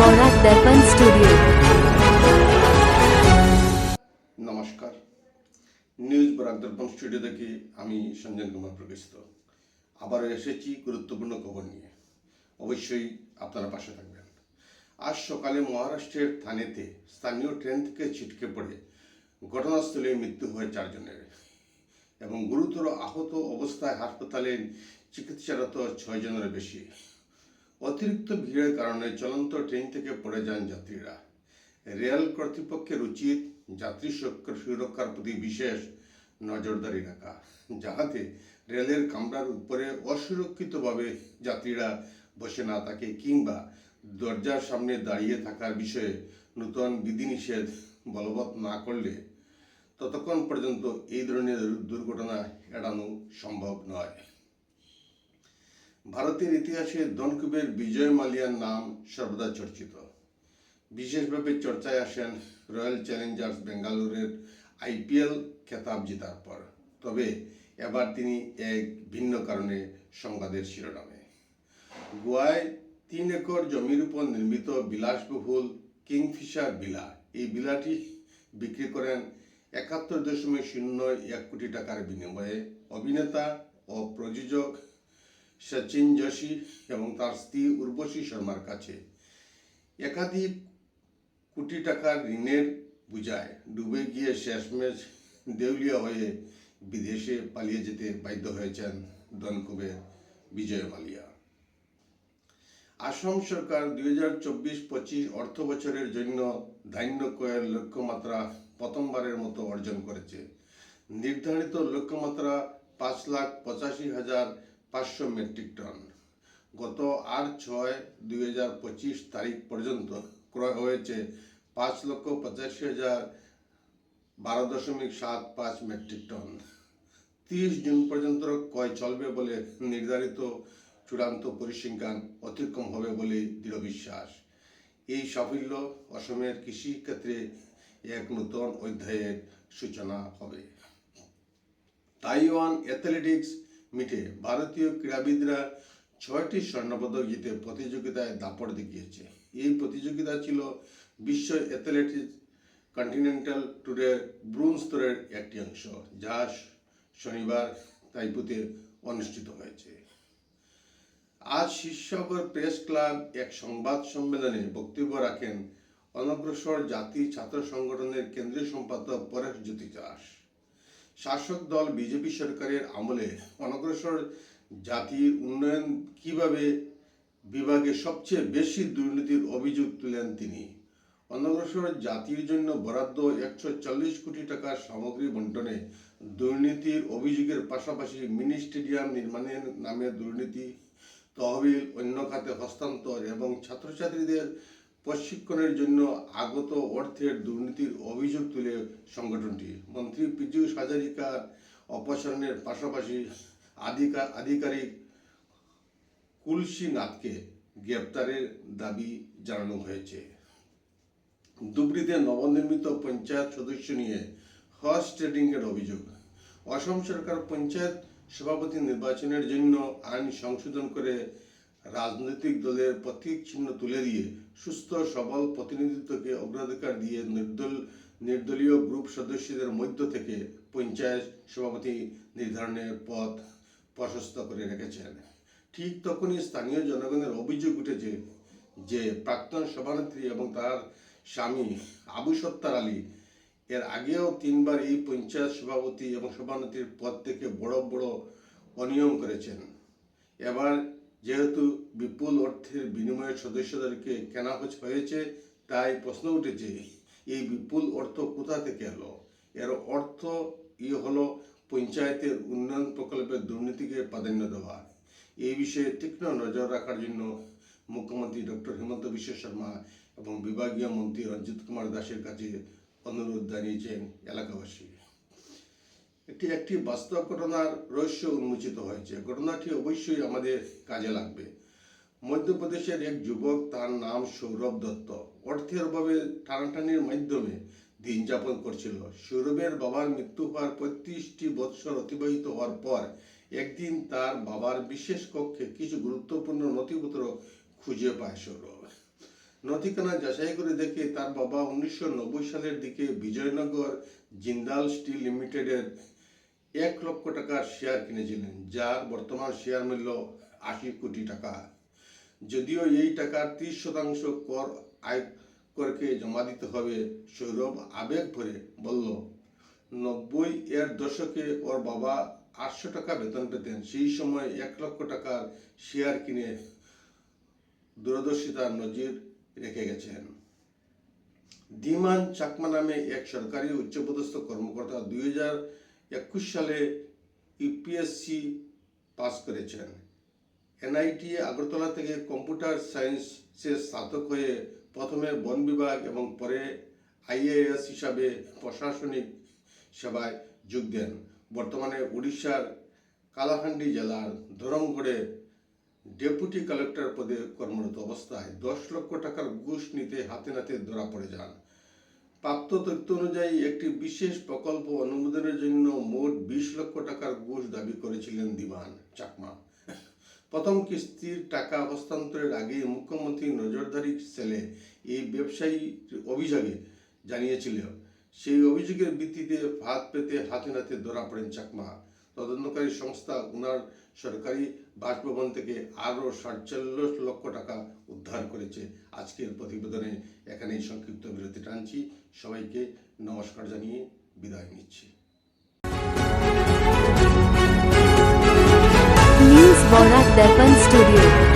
বরাক দর্পণ studio. নমস্কার, news Barak দর্পণ studio থেকে আমি সঞ্জন কুমার প্রকাশিত আবারও এসেছি গুরুত্বপূর্ণ খবর নিয়ে। অবশ্যই আপনারা পাশে থাকবেন। আজ সকালে মহারাষ্ট্রের থানেতে স্থানীয় ট্রেন থেকে ছিটকে পড়ে ঘটনাস্থলে মৃত্যু হয় 4 জনের এবং গুরুতর আহত অবস্থায় হাসপাতালে চিকিৎসারত 6 জনের বেশি। অতিরিক্ত ভিড়ের কারণে চলন্ত ট্রেন থেকে পড়ে যান যাত্রীরা। রেল কর্তৃপক্ষের উচিত যাত্রী সুরক্ষার প্রতি বিশেষ নজরদারি রাখা, যাহাতে রেলের কামরার উপরে অসুরক্ষিতভাবে যাত্রীরা বসে না থাকে কিংবা দরজার সামনে দাঁড়িয়ে থাকার বিষয়ে নূতন বিধিনিষেধ বলবৎ না করলে ততক্ষণ পর্যন্ত এই ধরনের দুর্ঘটনা এড়ানো সম্ভব নয়। ভারতের ইতিহাসে ধনকুবের বিজয় মালিয়ার নাম সর্বদা চর্চিত। বিশেষভাবে চর্চায় আসেন রয়্যাল চ্যালেঞ্জার্স বেঙ্গালুরের IPL খেতাব জেতার পর। তবে এবার তিনি এক ভিন্ন কারণে সংবাদের শিরোনামে। গোয়ায় 3 একর জমির উপর নির্মিত বিলাসবহুল কিংফিশার ভিলা, এই ভিলাটি বিক্রি করেন 71.01 কোটি টাকার বিনিময়ে অভিনেতা ও প্রযোজক সচিন যোশী এবং তার স্ত্রী উর্বশী শর্মার কাছে। একাধিক কোটি টাকার ঋণের বোঝায় ডুবে গিয়ে শেষমেশ দেউলিয়া হয়ে বিদেশে পালিয়ে যেতে বাধ্য হয়েছেন ধনকুবের বিজয় মালিয়া। আসাম সরকার 2024-25 অর্থ বছরের জন্য ধান্য ক্রয়ের লক্ষ্যমাত্রা প্রথমবারের মতো অর্জন করেছে। নির্ধারিত লক্ষ্যমাত্রা 5,85,500 মেট্রিক টন। গত 8/6/2025 তারিখ পর্যন্ত ক্রয় হয়েছে 5,85,012.75 মেট্রিক টন। 30 জুন পর্যন্ত ক্রয় চলবে বলে নির্ধারিত চূড়ান্ত পরিসংখ্যান অতিক্রম হবে বলে দৃঢ় বিশ্বাস। এই সাফল্য অসমের কৃষি ক্ষেত্রে এক নতুন অধ্যায়ের সূচনা হবে। তাইওয়ান অ্যাথলেটিক্স মিটে ভারতীয় ক্রীড়াবিদরা 6টি স্বর্ণপদক জিতে প্রতিযোগিতায় দাপট দেখিয়েছে। এই প্রতিযোগিতা ছিল বিশ্ব অ্যাথলেটিক্স কন্টিনেন্টাল ট্যুরের ব্রোঞ্জ স্তরের একটি অংশ, যা শনিবার তাইপেতে অনুষ্ঠিত হয়েছে। আজ শিবসাগর প্রেস ক্লাব এক সংবাদ সম্মেলনে বক্তব্য রাখেন অনগ্রসর জাতি ছাত্র সংগঠনের কেন্দ্রীয় সম্পাদক পরেশ জ্যোতি দাস। শাসক দল বিজেপি সরকারের আমলে অনগ্রসর জাতির উন্নয়ন কিভাবে বিভাগে সবচেয়ে বেশি দুর্নীতির অভিযোগ তুলেন তিনি। অনগ্রসর জাতির জন্য বরাদ্দ 140 কোটি টাকার সামগ্রী বন্টনে দুর্নীতির অভিযোগের পাশাপাশি মিনি স্টেডিয়াম নির্মাণের নামে দুর্নীতি, তহবিল অন্য খাতে হস্তান্তর এবং ছাত্রছাত্রীদের প্রশিক্ষণের জন্য আগত অর্থের দুর্নীতির অভিযোগ তুলে সংগঠনটি মন্ত্রী পীযূষ হাজারিকার অপসারণের পাশাপাশি আধিকারিক কুলসী নাথকে গ্রেপ্তারের দাবি জানানো হয়েছে। ধুবড়ীতে নবনির্মিত পঞ্চায়েত সদস্য নিয়ে হর্স ট্রেডিংয়ের অভিযোগ। অসম সরকার পঞ্চায়েত সভাপতি নির্বাচনের জন্য আইন সংশোধন করে রাজনৈতিক দলের প্রতীক চিহ্ন তুলে দিয়ে সুস্থ সবল প্রতিনিধিত্বকে অগ্রাধিকার দিয়ে নির্দলীয় গ্রুপ সদস্যদের মধ্য থেকে পঞ্চায়েত সভাপতি নির্ধারণের পথ প্রশস্ত করে রেখেছেন। ঠিক তখনই স্থানীয় জনগণের অভিযোগ উঠেছে যে প্রাক্তন সভানেত্রী এবং তার স্বামী আবু সত্তার আলী এর আগেও 3 বার এই পঞ্চায়েত সভাপতি এবং সভানেত্রীর পদ থেকে বড় বড় অনিয়ম করেছেন। এবার যেহেতু বিপুল অর্থের বিনিময়ে সদস্যদেরকে কেনা হয়েছে, তাই প্রশ্ন উঠেছে এই বিপুল অর্থ কোথা থেকে এলো। এর অর্থ হলো পঞ্চায়েতের উন্নয়ন প্রকল্পের দুর্নীতিকে প্রাধান্য দেওয়া। এই বিষয়ে তীক্ষ্ণ নজর রাখার জন্য মুখ্যমন্ত্রী ডক্টর হিমন্ত বিশ্ব শর্মা এবং বিভাগীয় মন্ত্রী রঞ্জিত কুমার দাসের কাছে অনুরোধ জানিয়েছেন এলাকাবাসী। একটি বাস্তব ঘটনার রহস্য উন্মোচিত হয়েছে। ঘটনাটি অবশ্যই আমাদের কাজে লাগবে। মধ্যপ্রদেশের এক যুবক, তার নাম সৌরভ দত্ত, অর্থের অভাবে টানাটানির মাধ্যমে দিন যাপন করছিল। সৌরভের বাবার মৃত্যু হওয়ার 35টি বৎসর অতিবাহিত হওয়ার পর একদিন তার বাবার বিশেষ কক্ষে কিছু গুরুত্বপূর্ণ নথিপত্র খুঁজে পায় সৌরভ। নথিখানা যাচাই করে দেখে তার বাবা 1990 সালের দিকে বিজয়নগর জিন্দাল স্টিল লিমিটেডের 1 লক্ষ টাকার শেয়ার কিনেছিলেন, যার বর্তমান শেয়ার মূল্য 80 কোটি টাকা। যদিও এই টাকার 30% কর আয়করকে জমা দিতে হবে, সৌরভ আবেগ ভরে বলল, 90 এর দশকে ওর বাবা 800 টাকা বেতন পেতেন। সেই সময় 1 লক্ষ টাকার শেয়ার কিনে দূরদর্শিতার নজির রেখে গেছেন। ধীমান চাকমা নামে এক সরকারি উচ্চপদস্থ কর্মকর্তা 2021 সালে ইউপিএসসি পাস করেছেন। এনআইটি আগরতলা থেকে কম্পিউটার সায়েন্সে স্নাতক হয়ে প্রথমে বন বিভাগ এবং পরে আইএএস হিসাবে প্রশাসনিক সেবায় যোগ দেন। বর্তমানে উড়িষ্যার কালাহান্ডি জেলার ধরমগড়ে ডেপুটি কালেক্টর পদে কর্মরত অবস্থায় 10 লক্ষ টাকার ঘুষ নিতে হাতে নাতে ধরা পড়ে যান। প্রাপ্ত তথ্য অনুযায়ী একটি বিশেষ প্রকল্প অনুমোদনের জন্য মোট 20 লক্ষ টাকার ঘুষ দাবি করেছিলেন ধীমান চাকমা। প্রথম কিস্তির টাকা হস্তান্তরের আগে মুখ্যমন্ত্রী নজরদারি সেলে এই ব্যবসায়ী অভিযোগে জানিয়েছিল। সেই অভিযোগের ভিত্তিতে ফাঁদ পেতে হাতে নাতে ধরা পড়েন চাকমা। তদন্তকারী সংস্থা উনার সরকারি বাসভবন থেকে আরও 47 লক্ষ টাকা উদ্ধার করেছে। আজকের প্রতিবেদনে এখানেই সংক্ষিপ্ত বিরতি টানছি। সবাইকে নমস্কার জানিয়ে বিদায় নিচ্ছি। News Borak Darpan Studio।